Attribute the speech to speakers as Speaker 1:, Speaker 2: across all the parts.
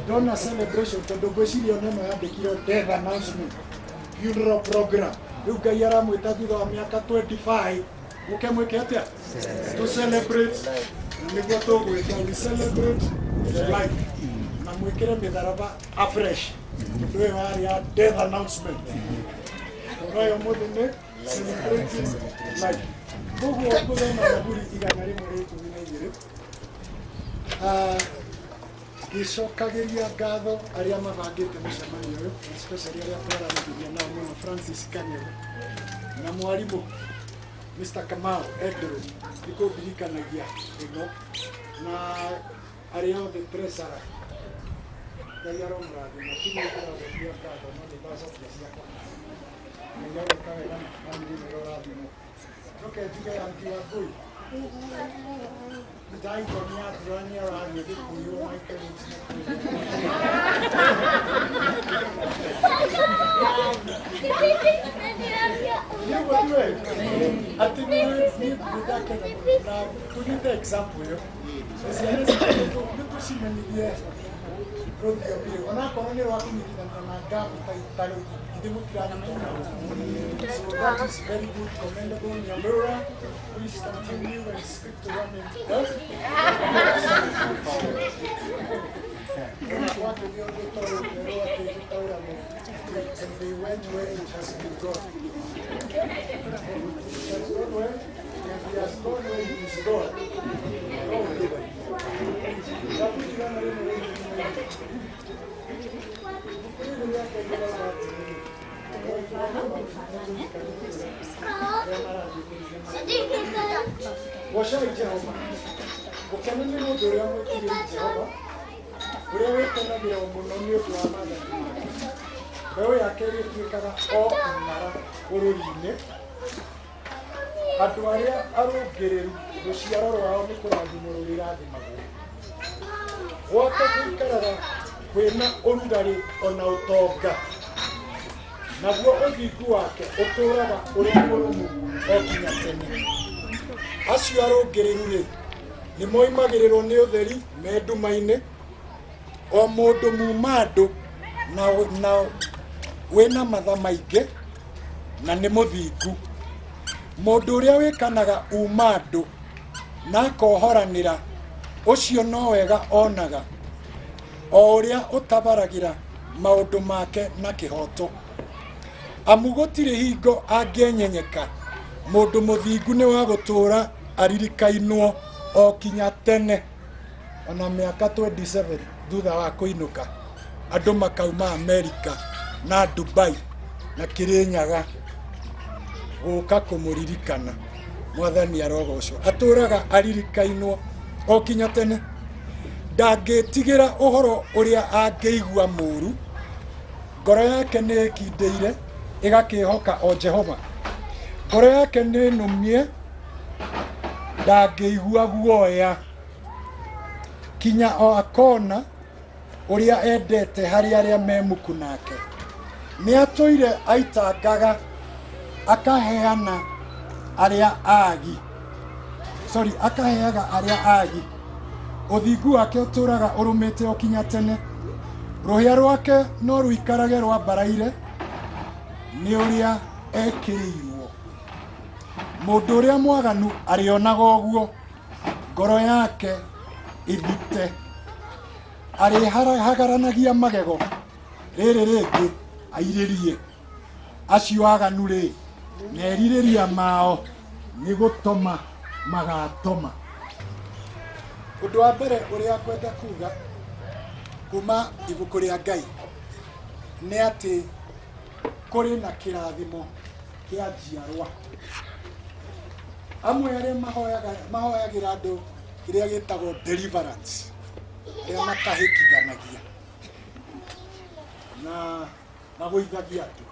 Speaker 1: Donor celebration tondu gwiciria neno yandikirwo death announcement funeral program. Riu Ngai aramwita thutha wa miaka 25 uke mwike atia to celebrate niguo tugwika we celebrate life na mwikire mitharaba afresh tondu uyu wari ya death announcement ugayo muthini celebrating life guguo kuthoma Zaburi 112 gicokagiria ngatho aria mabangite mucemanio uyu especially aria twaranĩria nao muno Francis Kanyega na mwarimu Mr. Kamau Edro nikuririkanagia ino na aria othe treasurer Ngai aromũrathima tigwĩkĩra ngatho no nĩndacokia ciakwa Ngai areka wega na nĩrĩrathimo njoke njuge anti wa Ngũi Dai konia drania rangi kuyo Michael So that is very good, commendable. Nyamura, please continue and stick to one in health. And they went where it has been gone. It has gone where? If he has gone where he is gone. Washai Jehova. Ukenene mundu uria mwikirire Jehova. Uria wikenagira muno ni undu wa maathani make. Mbeu yake ĩtuĩkaga o imara bũrũri-inĩ. Andũ arĩa arũngĩrĩru rũciaro rwao nĩ kũrathimwo rũrĩrathimagwo. Gwake gũikaraga kwĩna ũrugarĩ ona ũtonga. Naguo ũthingu wake ũtũũraga ũrĩ mũrũmu o nginya tene. Acio arũngĩrĩru-rĩ nĩ moimagĩrĩrwo nĩ ũtheri me nduma-inĩ. O mũndũ muuma andũ na wĩna matha maingĩ na nĩ mũthingu. Mũndũ ũrĩa wĩkanaga uma andũ na akohoranĩra ũcio no wega onaga o ũrĩa ũtabaragĩra maũndũ make na kĩhoto. Amu gũtirĩ hingo angĩenyenyeka mũndũ mũthingu nĩ wa gũtũũra aririkainwo o kinya tene. Ona mĩaka 27 thutha wa kũinũka andũ makauma Amerika na Dubai na Kirinyaga gũka kũmũririkana. Mwathani arogocwo atũũraga aririkainwo o kinya tene. Ndangĩtigĩra ũhoro ũrĩa angĩigua mũũru. Ngoro yake nĩ ĩkindĩire ĩgakĩhoka o Jehova. Ngoro yake nĩ nũmie ndangĩigua guoya. Kinya o akona ũrĩa endete harĩ arĩa me muku nake. Nĩ atũire aitangaga akaheana arĩa agi. Akaheaga arĩa agi. Ũthingu wake ũtũũraga ũrũmĩte o kinya tene. Rũhĩa rwake no rũikarage rwambaraire nĩ ũrĩa ekĩrĩirwo. Mũndũ ũrĩa mwaganu arĩonaga ũguo ngoro yake ithite. Arĩhagaranagia magego rĩrĩ rĩngĩ airĩrie. Acio aganu-rĩ merirĩria mao nĩ gũtoma magatoma. Ũndũ wa mbere ũrĩa ngwenda kuga kuma ibuku rĩa Ngai nĩ atĩ kũrĩ na kĩrathimo kĩa njiarwa. Amwe arĩa mahoyagĩra andũ kĩrĩa gĩtagwo deliverance arĩa makahĩkithanagia na magũithagia andũ.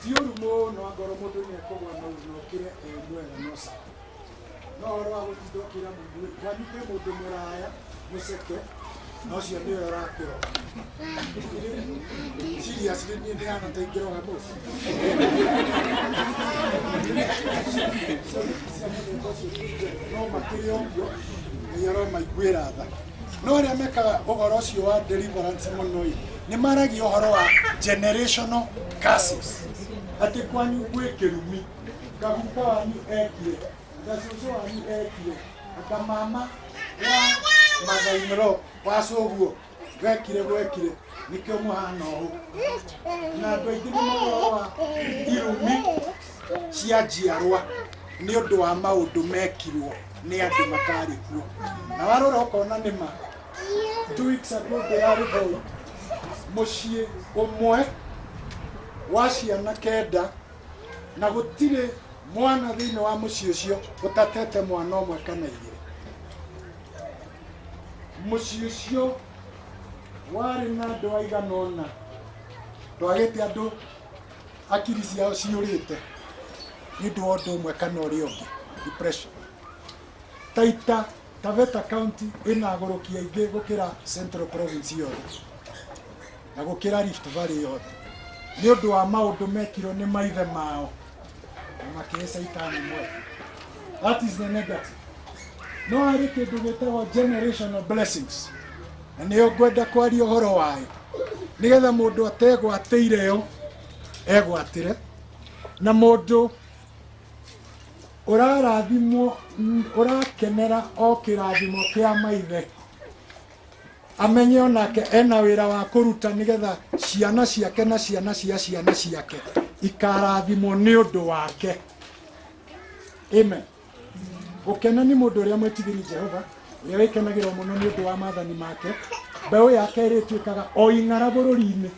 Speaker 1: Ti ũru mũno ngoro mũndũ nĩ ekũgwa na ũkĩre mwega no sawa. No ũhoro wa gũtinda ũkĩra mũndũ wanĩke mũndũ mũraya mũceke no cio nĩwe ũrakĩro. Seriously niĩ ndĩhana ta ingĩroga mũci. No makĩrĩ ũguo Ngai aromaiguĩra tha. no ria meka ogoro cio wa deliverance muno ni maragi ohoro wa generational curses ati kwanyu gwikirumi kaguka wanyu ekire gasusu wanyu ekire aka mama wa magaimero wa soguo gwekire nikio muhana ho na ndo ingini mogoro wa irumi cia njiarwa ni undu wa maundu mekirwo ni andu matari kuo na warora ukona nima 2 weeks ago ndirari boy mucii umwe wa ciana kenda na gutire mwana thiini wa mucii ucio gutatete mwana umwe kana igiri mucii ucio wari na andu aigana ona twagite andu akiri ciao ciurite ni ndu wa undu umwe kana uria ungi depression Taita Taveta County ina gorokia ingi gukira Central Province yothe na gukira Rift Valley yothe ni undu wa maundu mekiro ni maithe mao makesa itani mwe. That is the negative. No ari kindu gitagwo generational blessings na ni ngwenda kwaria uhoro wayo nigetha mundu ategwateire yo egwatire na mundu urarathimwo urakenera o kirathimo kia maithe amenye onake ena wira wa kuruta nigetha ciana ciake na ciana cia ciana ciake ikarathimwo ni undu wake. Amen. Gukena ni mundu uria mwetigiri Jehova uria wikenagirwo muno ni undu wa maathani make mbeu yake irituikaga o ing'ara bururi-ini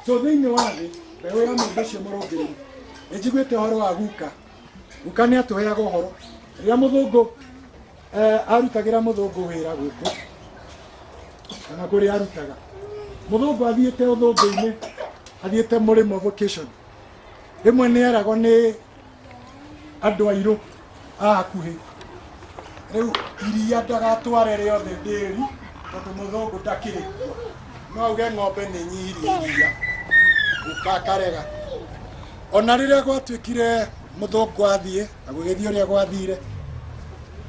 Speaker 1: so thiini wa thi mbeu ya mundu ucio murungiriri njiguite uhoro wa guka ni atuheaga uhoro ria muthungu arutagira muthungu wira guku kana kuri arutaga muthungu athiite uthungu-ini athiite murimo vocation rimwe ni eragwo ni andu airu akuhi riu iria ndagatware riothe ndiri tondu muthungu ndakiri no auge ng'ombe ni nyihirie iria ukakarega ona riria gwatuikire muthungu athie na gugithie uria gwathire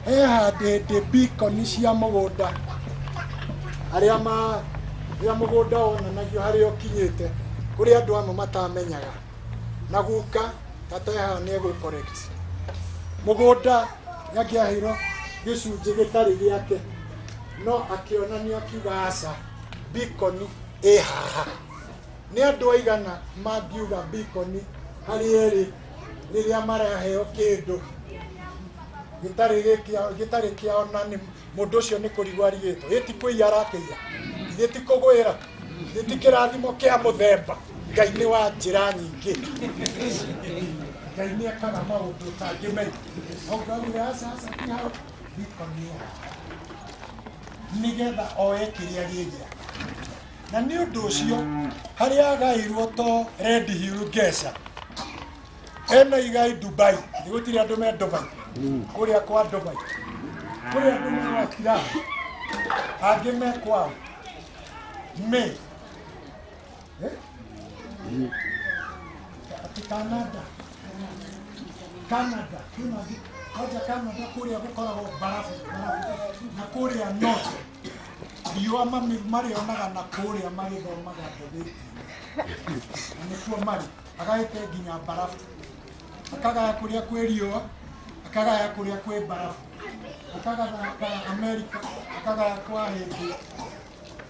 Speaker 1: handi beacon cia mugunda aria mugunda onanagio haria ukinyite kuri andu amwe matamenyaga na guka tateha ni egu correct mugunda nyagiahiro gicunji gitari giake no akionania akiuga aca beacon haha ni andu aigana mangiuga beacon hari eri riria maraheo kindu gitari kiao na ni mundu ucio ni kurigwo arigitwo iti kwi arakeia iti kugwira iti kirathimo kia muthemba ngai ni wa njira nyingi ngai ni akaga maundu utangimenya ogauga aca kihao bikonia nigetha oe kiria gigia na ni undu ucio haria agairwo to Red Hill Gesha ena igai Dubai ni gutire andu me Dubai kuria kwa Dubai kuria andu me wakira angi me kwao me Canada Canada kuria gukoragwo barafu na kuria north riua marionaga na kuria magithomaga nduthi na nikuo mari agaite nginya barafu akagaya kuria kwi riua akagaya kuria kwi barafu akagaya America akagaya kwa hindi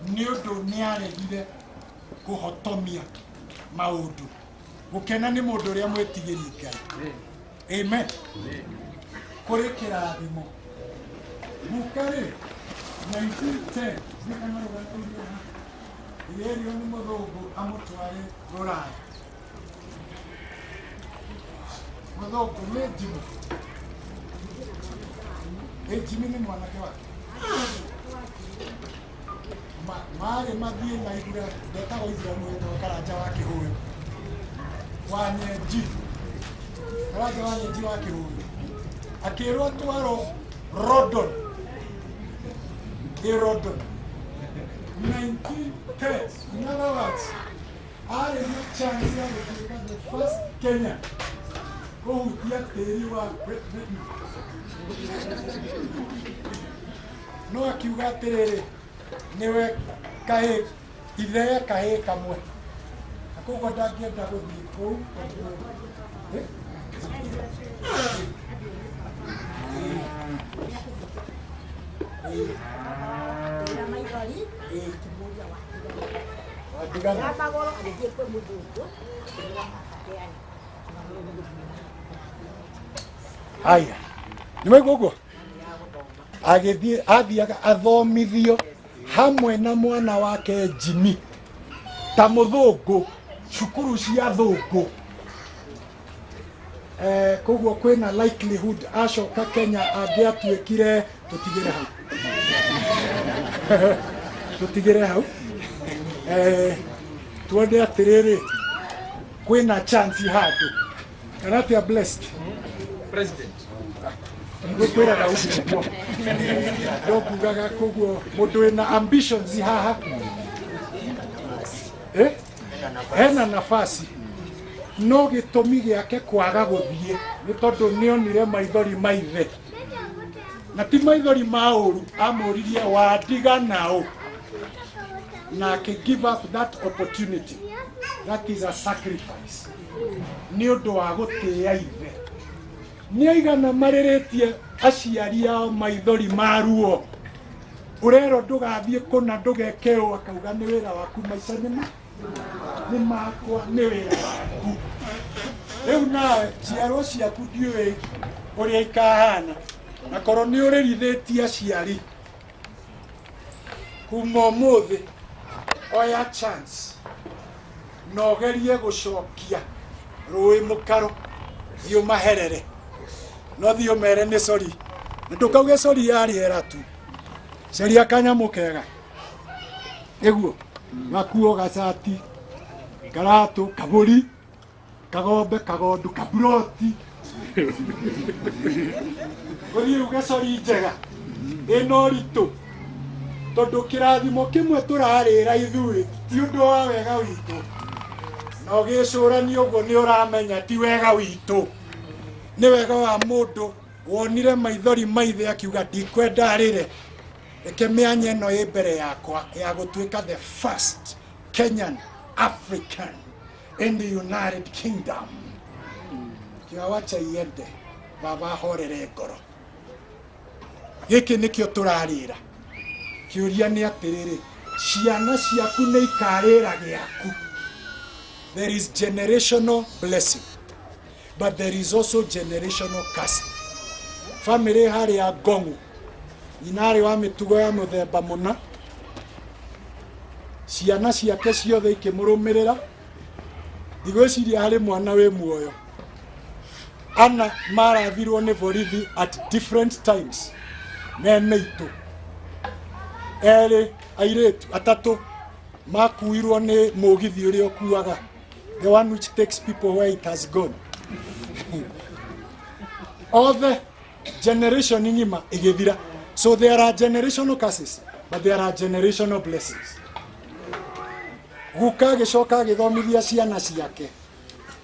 Speaker 1: ni undu ni aregire kuhotomia maundu gukena ni mundu uria mwetigiri Ngai. Amen. Kuri kirathimo gukari 1910 irio ni muthungu amutware Ruraya muthungu Jimmy ni mwanake wake mari mathie na igura ndetagwo Ithiramu wetagwo Karanja wa Kihuyu Wanyenji Karanja Wanyenji wa Kihuyu akirwo atwaro Rodon 1910 in other words I have no chance to become the first Kenyan who get the Great Britain no akiuga atiriri niwe kahe ithe kahe kamwe akoguo ndangĩenda gũthiĩ kũu aya nĩmaigua ũguo athiaga athomithio hamwe na mwana wake Jimmy ta mũthũngũ cukuru cia thũngũ koguo kwĩna likelihood acoka Kenya angĩatuĩkire tutigire hau tuone atĩrĩrĩ kwĩna chance handũ kana atĩa blessed
Speaker 2: President.
Speaker 1: Ngũkwĩraga ũguo ndokugaga koguo mũndũ wĩna ambitions haha hena nafasi no gĩtũmi gĩake kwaga gũthiĩ nĩ tondũ nĩonire maithori maithe na ti maithori ma ũru amũririe wandiga naũ na give up that opportunity. That is a sacrifice nĩ ũndũ wa gũtĩĩa ithe nĩaigana marĩrĩtie aciari ao maithori maruo urero ndũgathiĩ kũna ndũgeke ũũ akauga nĩ wĩra waku maica nĩ makwa nĩ wĩra waku rĩu nawe ciaro ciaku ndiũĩ ũrĩa ikahana na korwo nĩ ũrĩrithĩtie aciari kuma ũmũthĩ oya chance na ũgerie gũcokia rũĩ mũkaro thiĩ ũmaherere no thiĩ ũmere nĩ sori ndũkauge sori yarĩera tu caria kanyamũ kega ĩguo gakuo gacati karatũ kabũri kagombe kagondu kaburoti ũthiĩ uge sori njega ĩna ũritũ tondũ kĩrathimo kĩmwe tũrarĩra ithuĩ ti ũndũ wa wega witũ na ũgĩcũrania ũguo nĩ ũramenya ti wega witũ nĩ wega wa mũndũ wonire maithori maithe akiuga ndikwenda arĩre reke mĩanya ĩno ĩ mbere yakwa ya gũtuĩka the first Kenyan African in the United Kingdom kiuga wacha iende baba horere ngoro gĩkĩ nĩkĩo tũrarĩra kiuria nĩ atĩrĩrĩ ciana ciaku nĩ ikarĩra gĩaku. There is generational blessing but there is also generational curse. Family harĩa Ngong'u nyina arĩ wa mĩtugo ya mũthemba mũna ciana ciake ciothe ikĩmũrũmĩrĩra ndigwĩciria harĩ mwana wĩ muoyo ana marathirwo nĩ borithi at different times me maitũ erĩ airĩtu atatũ makuirwo nĩ mũgithi ũrĩa ũkuaga the one which takes people where it has gone all the generation ng'ima igĩthira. So there are generational curses but there are generational blessings. Guka agĩcoka agĩthomithia ciana ciake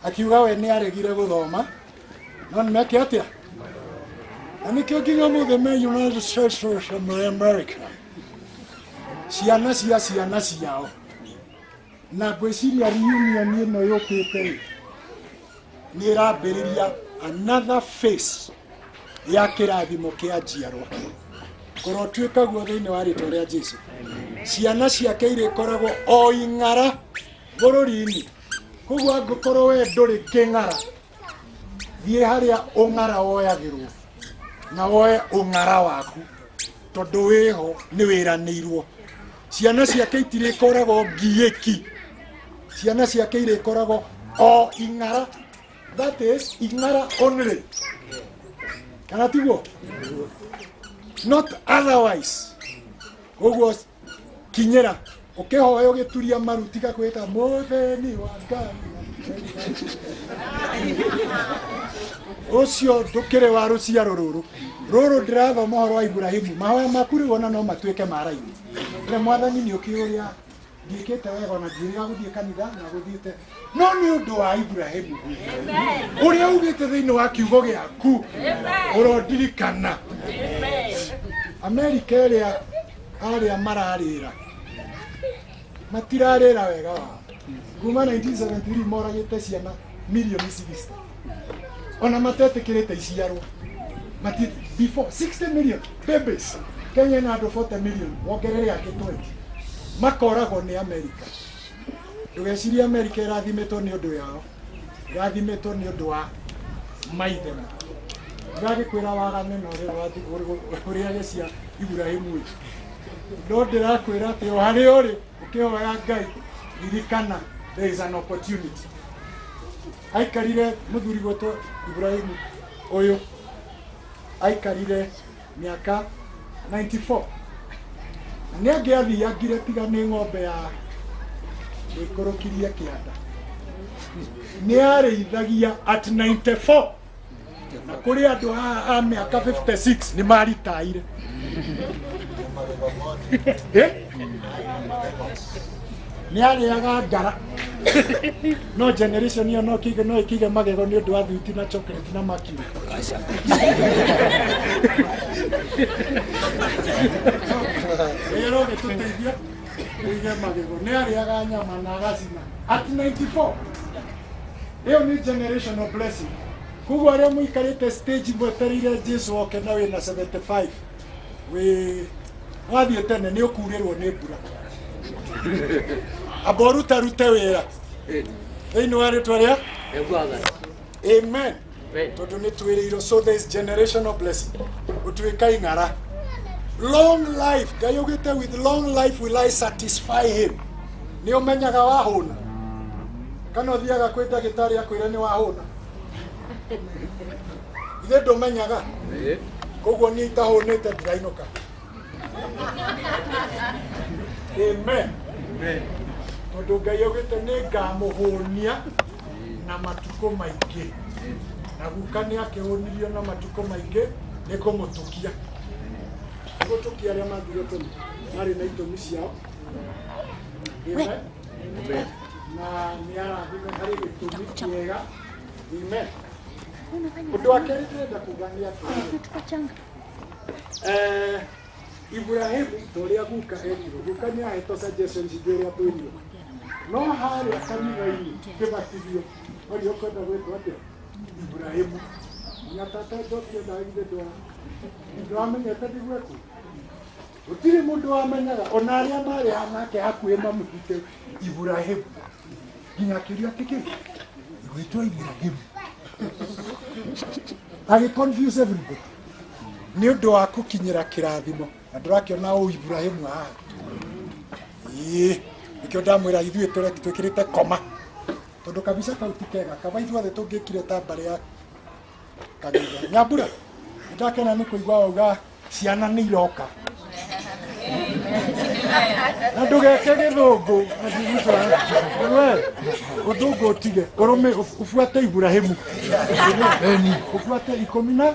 Speaker 1: akiuga we nĩ aregire gũthoma no nĩmeke atĩa na nĩkĩo nginya mũthĩ me United States of America ciana cia ciana ciao na ngwĩciria reunion ĩno yũkĩte nĩ ĩrambĩrĩria another phase ya kĩrathimo kĩa njiarwa korwo tuĩka guo thĩinĩ wa rĩtwa rĩa Jesũ. Ciana ciake irĩkoragwo o ing'ara bũrũri-inĩ koguo angĩkorwo we ndũrĩ kĩng'ara thiĩ harĩa ũng'ara woyagĩrwo na woye ũng'ara waku tondũ wĩho nĩ wĩranĩirwo. Ciana ciake itirĩkoragwo ngiĩki, ciana ciake irĩkoragwo o ing'ara, that is ing'ara only kana tiguo not otherwise. Koguo kinyĩra ũkĩhoya ũgĩturia maru tiga kwĩta mũtheni wa Ngai ũcio ndũkĩrĩ wa rũciaro rũrũ ndĩrathoma ũhoro wa Ibrahimu mahoya maku rĩu ona no matuĩke ma raini rĩrĩa mwathani nĩ ũkĩũria ndiĩkĩte wega ona ndirĩga gũthiĩ kanitha na gũthiĩte no nĩ ũndũ wa Ibrahimu ũrĩa ugĩte thĩinĩ wa kiugo gĩaku ũrondirikana America ĩrĩa mararĩra matirarĩra wega wa kuma 1973 moragĩte ciana milioni 60 ona matetĩkĩrĩte iciarwo before 60 million babies Kenya na andũ 40 million wongerere yake 20 makoragwo nĩ America. Ndũgecirie America ĩrathimetwo nĩ ũndũ yao, ĩrathimetwo nĩ ũndũ wa maithe. Ngagĩkwĩra wagane na ũrĩa gĩcia Ibrahimu. No ndĩrakwĩra atĩ o harĩa ũrĩ ũkĩhoya Ngai ririkana there is an opportunity. Aikarire mũthuri gwĩtwo Ibrahimu ũyũ aikarire miaka 94 nĩ angĩathiangire tiga nĩ ng'ombe ya ĩkũrũkirie kĩanda nĩ arĩithagia at 94 na kũrĩ andũ a mĩaka 56 nĩ maritaire nĩ arĩaga ngara no generation ĩyo no ĩkĩige magego nĩ ũndũ wa thwiti na chocolate na makiri. Ero gĩtũteithia kuige magego nĩ arĩaga nyama na agacina at 94. Ĩyo nĩ generational blessing. Koguo arĩa mũikarĩte stage mwetereire Jesu oke na wĩna 75 wathiĩ tene nĩ ũkurĩrwo nĩ mbura. Aboruta rute wĩra thĩinĩ wa rĩtwa rĩa amen. Tondũ nĩ twĩrĩirwo so there is generational blessing ũtuĩka ing'ara long life. Ngai augĩte with long life will I satisfy him. Nĩ ũmenyaga wahũna kana ũthiaga kwĩ ndagĩtarĩ akwĩre nĩ wahũna ithe ndũmenyaga koguo niĩ itahũnĩte ndirainũka. Amen. Tondũ Ngai augĩte nĩ ngamũhũnia na matukũ maingĩ na guka nĩ akĩhũnirio na matukũ maingĩ nĩ kũmũtukia arĩa mathire tene marĩ na itũmi ciao. Amen. Na nĩ arathime harĩ gĩtũmi kĩega. Amen. Ũndũ wa kerĩ ndĩrenda kuga nĩ atĩ Ibrahimu torĩa guka erirwo guka nĩ ahetwo suggestions igĩrĩa twĩrirwo no harĩa kanitha-inĩ kĩbatithio ũrĩa ũkwenda gwĩtwo atĩa Ibrahimu na tata ndokie ndagire ndwamenyete ndigwekwo gũtirĩ mũndũ wamenyaga ona arĩa marĩ nake hakuhĩ mamũhite Ibrahimu nginya akĩũria atĩkĩ gwĩtwo Ibrahimu agĩ-confuse everybody nĩ ũndũ wa gũkinyĩra kĩrathimo na ndũrakĩona ũũ Ibrahimu haha nĩkĩo ndamwĩra ithuĩ twĩkĩrĩte koma tondũ kabica kau ti kega kaba ithuothe tũngĩkire ta mbarĩ ya Kageithia. Nyambura ndakena nĩ kũigua wauga ciana nĩ iroka na ndũgeke gĩthũngũ ũthũngũ ũtige ũrũme ũbuate Ibrahimu ũbuate 10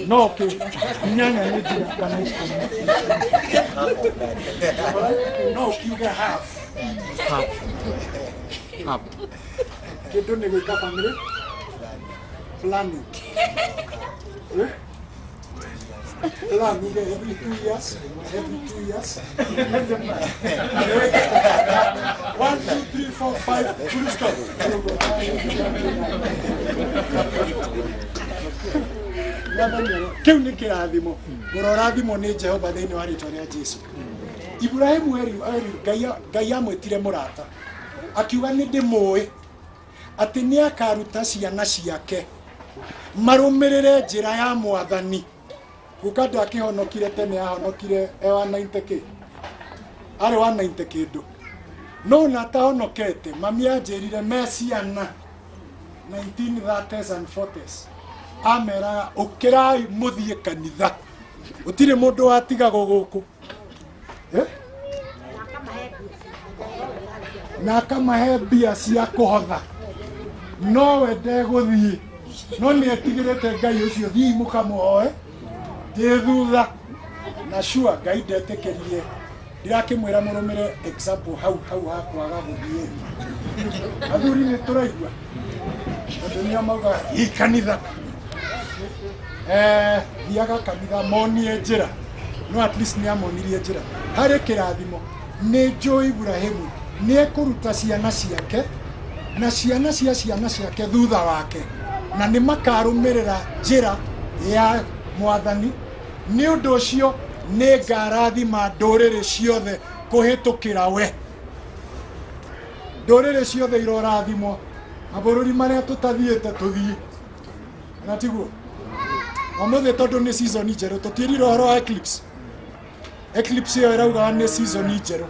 Speaker 1: no ke nyanya nĩ njira kana 10 no kiuga half kĩndũ nĩ gwĩka family planning. Planning every 2 years. 1, 2, 3, 4, 5 full stop. Kĩu nĩ kĩrathimo ũrorathimo nĩ Jehova thĩinĩ wa rĩtwa rĩa Jesu. Ibrahimu Ngai amwĩtire mũrata akiuga nĩ ndĩmũĩ atĩ nĩ akaruta ciana ciake marũmĩrĩre njĩra ya Mwathani. Guka ndakĩhonokire tene ahonokire wa 90k arĩ wa 90 kĩndũ no na tahonokete mami anjĩrire me ciana 1930s and 40s amera ũkĩrai mũthiĩ kanitha gũtirĩ mũndũ watigagwo gũkũ na akamahe mbia cia kũhotha no we ndegũthiĩ no nĩ etigĩrĩte Ngai ũcio thiĩ mũkamũhoe thutha na sure Ngai ndetĩkĩrire ndirakĩmwĩra mũrũmĩre example hau hakwaga gũthiĩ athuri nĩ tũraigua tondũ nĩ mauga kanitha thiaga kanitha monie njĩra no at least nĩ amonirie njĩra harĩ kĩrathimo. Nĩ njũĩ Ibrahimu nĩ ekũruta ciana ciake na ciana cia ciana ciake thutha wake, na nĩ makarũmĩrĩra njĩra ya Mwathani. Nĩ ũndũ ũcio nĩ ngarathima ndũrĩrĩ ciothe kũhĩtũkĩra we. Ndũrĩrĩ ciothe irorathimwo, mabũrũri marĩa tũtathiĩte tũthiĩ, na tiguo ũmũthĩ tondũ nĩ season njerũ tũtiĩrire ũhoro wa eclipse. Eclipse ĩyo ĩraugaga nĩ season njerũ,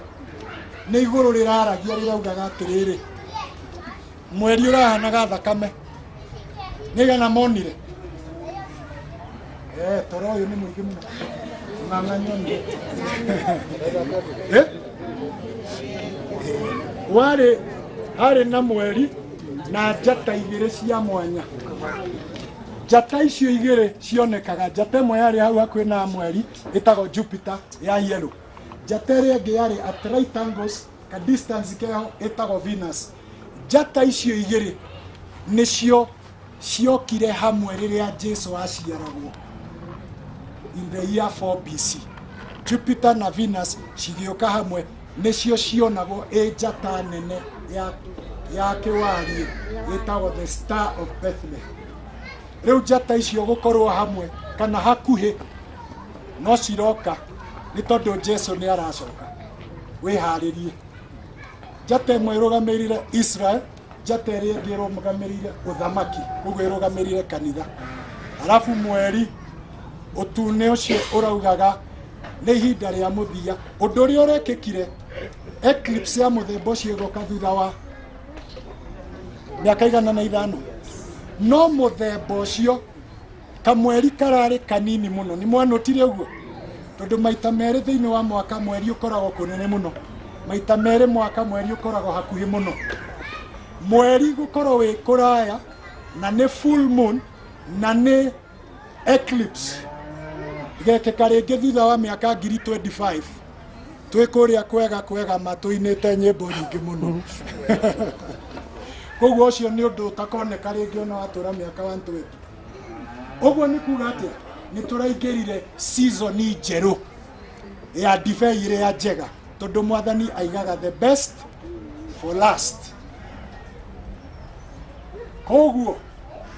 Speaker 1: nĩ igũrũ rĩraragia rĩraugaga atĩrĩrĩ, mweri ũrahanaga thakame. Nĩigana monire toro ũyũ nĩ mũingĩ mũno ng'ang'anioni harĩ na mweri na njata igĩrĩ cia mwanya. Njata icio igĩrĩ cionekaga, njata ĩmwe yarĩ hau hakuhĩ na mweri ĩtagwo Jupiter ya yellow, njata ĩrĩa ĩngĩ yarĩ at right angles ka distance keho ĩtagwo Venus. Njata icio igĩrĩ nĩcio ciokire hamwe rĩrĩa Jesu aciaragwo in the year 4 BC. Jupiter na Venus cigĩũka hamwe nĩcio cionagwo njata nene ya kĩwariĩ ĩtagwo the Star of Bethlehem. Rĩu njata icio gũkorwo hamwe kana hakuhĩ no ciroka nĩ tondũ Jesu nĩ aracoka. Wĩharĩrie. Njata ĩmwe ĩrũgamĩrĩire Israel, njata ĩrĩa ĩngĩ ĩrũgamĩrĩire ũthamaki, ũguo ĩrũgamĩrĩire kanitha. Alafu mweri ũtune ũcio ũraugaga nĩ ihinda rĩa mũthia. Ũndũ ũrĩa ũrekĩkire eclipse ya mũthemba ũcio ĩgoka thutha wa mĩaka 105, no mũthemba ũcio kamweri kararĩ kanini mũno. Nĩ mwanotire ũguo? Tondũ maita merĩ thĩinĩ wa mwaka mweri ũkoragwo kũnene mũno, maita merĩ mwaka mweri ũkoragwo hakuhĩ mũno. Mweri gũkorwo wĩ kũraya na nĩ full moon na nĩ eclipse igekĩka rĩngĩ thutha wa mĩaka 25. Twĩ kũrĩa kwega matũinĩte nyĩmbo nyingĩ mũno. Koguo ũcio nĩ ũndũ ũtakoneka rĩngĩ ona watũra mĩaka 120. Ũguo nĩ kuuga atĩ nĩ tũraingĩrire season njerũ ya ndibei ĩrĩa njega, tondũ Mwathani aigaga the best for last. Koguo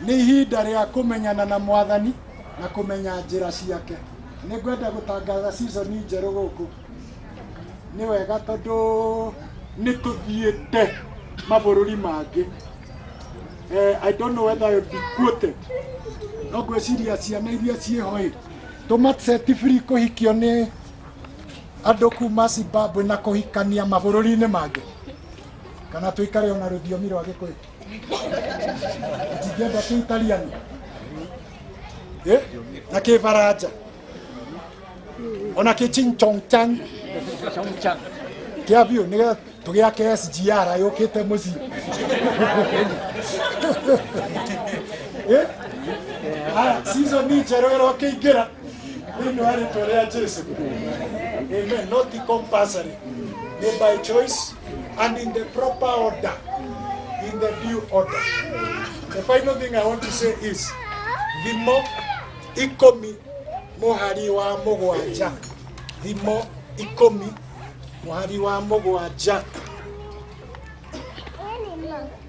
Speaker 1: nĩ ihinda rĩa kũmenyana na Mwathani na kũmenya njĩra ciake. Nĩ ngwenda gũtangatha season njerũ gũkũ. Nĩ wega tondũ nĩ tũthiĩte mabũrũri mangĩ. I don't know whether you'll be quoted. No gwĩciria ciana iria ciĩho tũmaseti free kũhikio nĩ andũ kuma Zimbabwe na kũhikania mabũrũri-inĩ mangĩ, kana tũikare ona rũthiomi rwa Gĩkũyũ. Ndingĩenda Kĩitaliano na Kĩbaranja ona Kĩchingchongchang kĩabio nĩgetha tũgĩake SGR yũkĩte mũciĩ. Season njerũ ĩrokĩingĩra thĩinĩ wa rĩtwa rĩa Jesu. Amen. Not compulsory, by choice and in the proper order, in the due order. The final thing I want to say is thimo ikomi mũhari wa mũgwanja, thimo ikomi mũhari wa mũgwanja.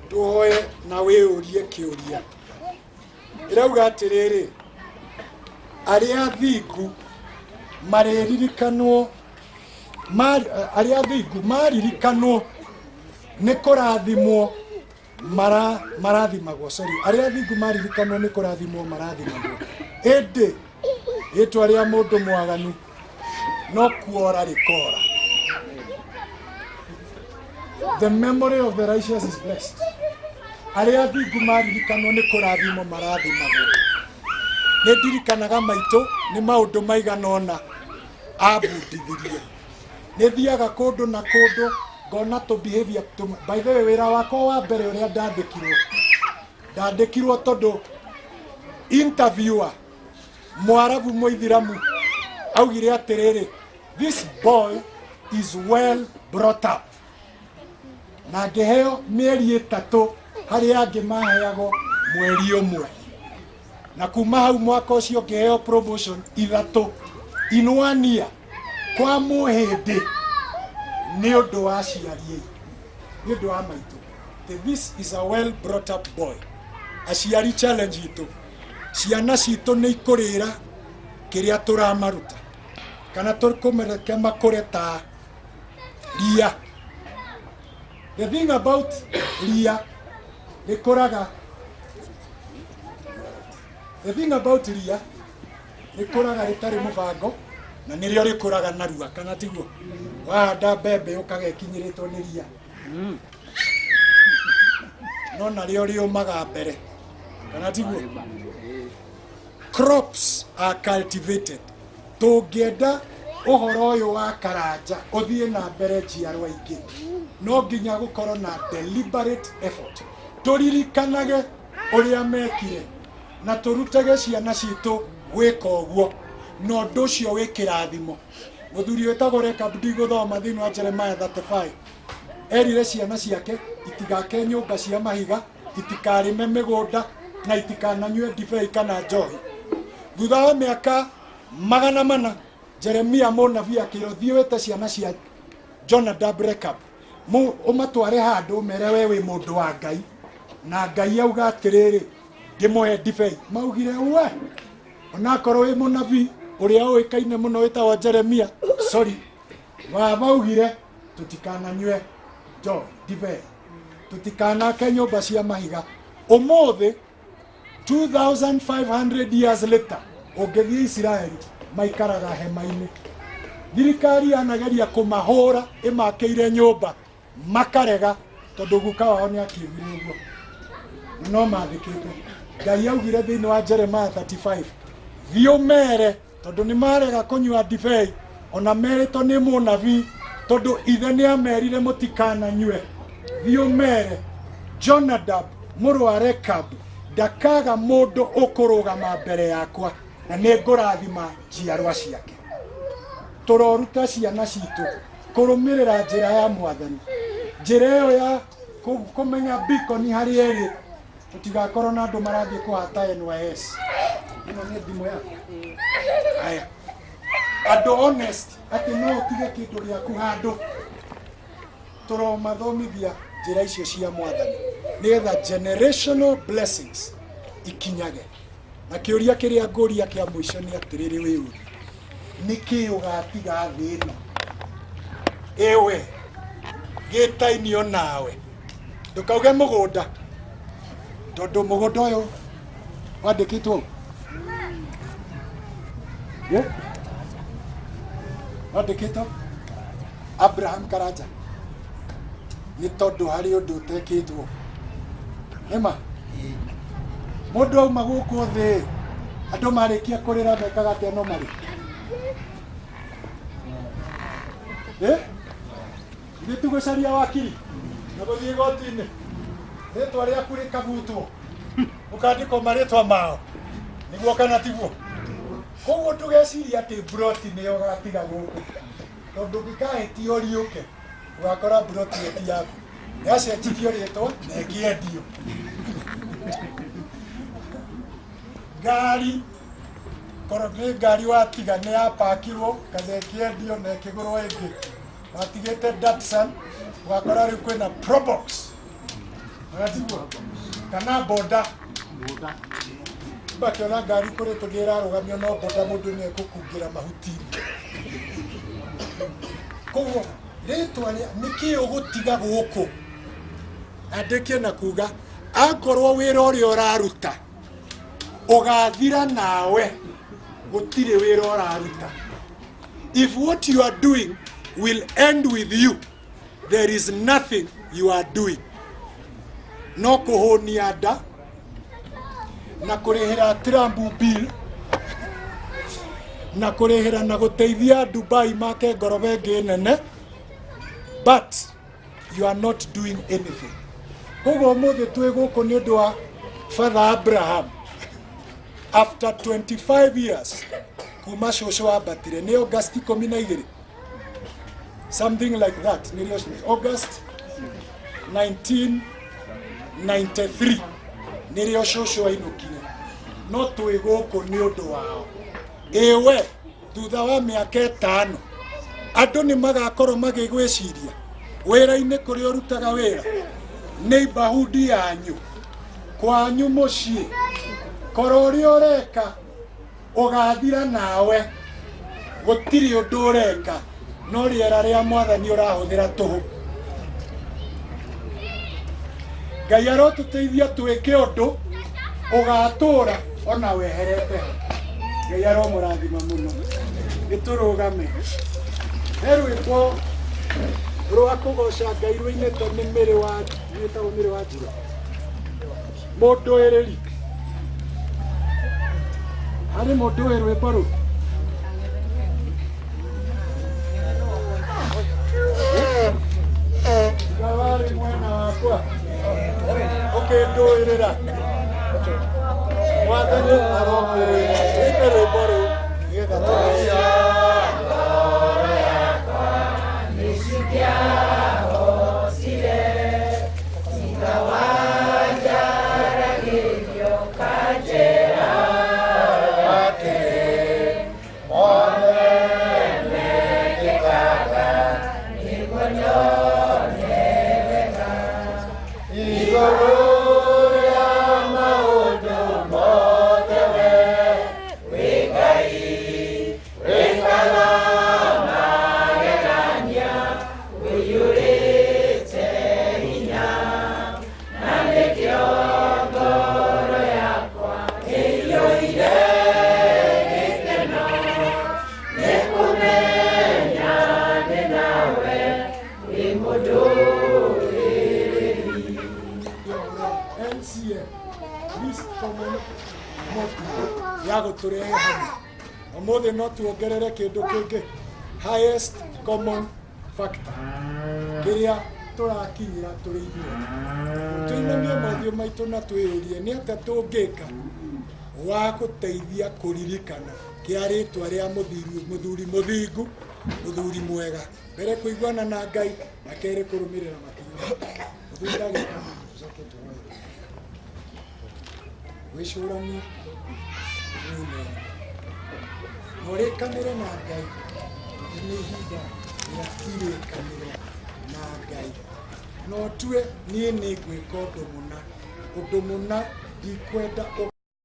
Speaker 1: Tuhoe na wĩũrie kĩũria. Irauga atĩrĩrĩ, arĩa athingu marĩririkanwo, arĩa athingu maririkanwo nĩ kũrathimwo marathimagwo. Arĩa athingu maririkanwo nĩ kũrathimwo marathimagwo. Ĩndĩ rĩtwa rĩa mũndũ mwaganu no kuora rĩkora. The memory of the righteous is blessed. Arĩa athingu maririkanwo nĩ kũrathimwo marathimagwo. Nĩ ndirikanaga maitũ nĩ maũndũ maigana ũna abundithirie. Nĩ thiaga kũndũ na kũndũ ngona to behavior. By the way, wĩra wakwa wa mbere ũrĩa ndandĩkirwo tondũ interviewer Mwarabu Mũithĩramu augire atĩrĩrĩ, this boy is well brought up. Na ngĩheo mĩeri 3 harĩa angĩ maheagwo mweri ũmwe. na kuma hau mwaka ucio ngiheo promotion 3 in 1 year kwa muhindi ni undu wa aciari ni undu wa maitu. This is a well brought up boy. Aciari challenge itu ciana citu ni ikurira kiria turamaruta kana turikumereke makure ta ria. The thing about ria rikuraga ritari mubango na nirio rikuraga narua kana tiguo wahanda mbembe ukagekinyiritwo ni ria no nario riumaga mbere kana tiguo. Crops are cultivated. Tungienda uhoro uyu wa karanja uthie na mbere njiarwa ingi no nginya gukorwo na deliberate effort. Turirikanage uria mekire na turutage ciana citu gwika uguo no ndu ucio wi kirathimo. Muthuri wetagwo Reka Budi guthoma thiini wa Jeremiah 35 erire ciana ciake itigake nyumba cia mahiga, itikarime migunda na itikananyue ndibei kana njohi. Thutha wa miaka 400 Jeremia munabii akirothiĩ wete ciana cia Jonadab Rekab umatware handu mere we wi mundu wa Ngai na Ngai auga atiriri ndimuhe ndibei. Maugire we onakorwo wi munabii uria uikaine muno wetagwo Jeremia sorry maugire tutikananyue njohi ndibei, tutikanake nyumba cia mahiga. Umuthi 2500 years later ungithie Israeli maikaraga hema-ini. Thirikari yanageria kumahura imakeire nyumba makarega tondu guka wao ni akiugire uguo no mathikite. Ngai augire thiini wa Jeremiah 35 thio mere tondu ni marega kunyua ndibei ona merito ni munabii tondu ithe ni amerire mutikananyue. Thio mere Jonadab muru wa Rekab ndakaga mundu ukurugama mbere yakwa na ni ngurathima njiarwa ciake. Turoruta ciana citu kurumirira njira ya Mwathani. Njira iyo ya kumenya beacon hari eri tutigakorwo na andu marathie kuhata NYS. Ino ni thimu yako aya andu honest ati no utige kindu giaku handu. Turomathomithia njira icio cia Mwathani nigetha generational blessings ikinyage. Na kiuria kiria nguria kia mwisho ni atiriri wiu niki ugatiga thina ewe gitainio nawe ndukauge mugunda tondu mugunda uyu wandikitwo wandikitwo Abraham Karanja ni tondu hari undu utekitwo nima mundu auma guku thi andu marikia kurira mekaga atia no mari ni tugucaria wakiri na guthie gotini ritwa riaku rikabutwo ukandikwo maritwa mao niguo kana tiguo. Koguo tugeciria ati broti ni ugatiga guku tondu ngikahitio riuke ugakora broti eti yaku yacenjirio ritwa na ikiendio. Gari korogre gari watiga ni apakirwo kaze kiendio na kigurwo ingi watigite Datsun ugakora riu kwina Probox natiguo kana boda bakiona gari kuri tugira rugamio no boda mundu ni gukungira mahuti. Koguo ritwa niki ugutiga guku andike na kuga akorwo wira uria uraruta ugathira nawe gutire wira uraruta. If what you are doing will end with you, there is nothing you are doing. No kuhonia nda na kurihira Trump bill na kurihira na guteithia Dubai make ngorobe nene, but you are not doing anything. Koguo muthi twi guku ni undu wa Father Abraham after 25 years kuma shosho wa batire ni August 12 something like that ni August 1993 nirio shosho wa inukire no twĩ gũkũ nĩ ũndũ wao. Ewe thutha wa mĩaka 5 andũ nĩ magakorwo magĩgwĩciria wĩra-inĩ kũrĩa ũrutaga wĩra, neighborhood yanyu, kwanyu mũciĩ, korwo ũrĩa ũreka ũgathira nawe, gũtirĩ ũndũ ũreka, no rĩera rĩa Mwathani ũrahũthĩra tũhũ. Ngai arotũteithia twĩke ũndũ ũgatũra ona weherete. Ngai aromũrathima mũno. Nĩtũrũgame. He rwĩmbo rwa kũgoca Ngai rũinĩtwo nĩ Mĩrĩ wa Njira, mũndũ ĩrĩ. Harĩ mũndũ ĩrĩ rwĩmbo rũu? Gawari mwena wakwa ũkĩndũĩrĩra Mwathani arokũrĩra wĩke rwĩmbo rũu nĩgetha tũrehe hamwe. Ũmũthĩ no tuongerere kĩndũ kĩngĩ, highest common factor, kĩrĩa tũrakinyĩra tũrĩ ithuothe. Tũinamie mothiũ maitũ na twĩyũrie nĩ atĩa tũngĩka wa gũteithia kũririkana kĩa rĩtwa rĩa mũthuri mũthingu, mũthuri mwega, mbere kũiguana na Ngai na kerĩ kũrũmĩrĩra makinya. Mũthuri ndagĩka coke tũroe wĩcũranie mũrĩkanĩre na Ngai. Nĩ ihinda rĩa irĩkanĩro na Ngai, no tue niĩ nĩ ngwĩka ũndũ mũna ndikwenda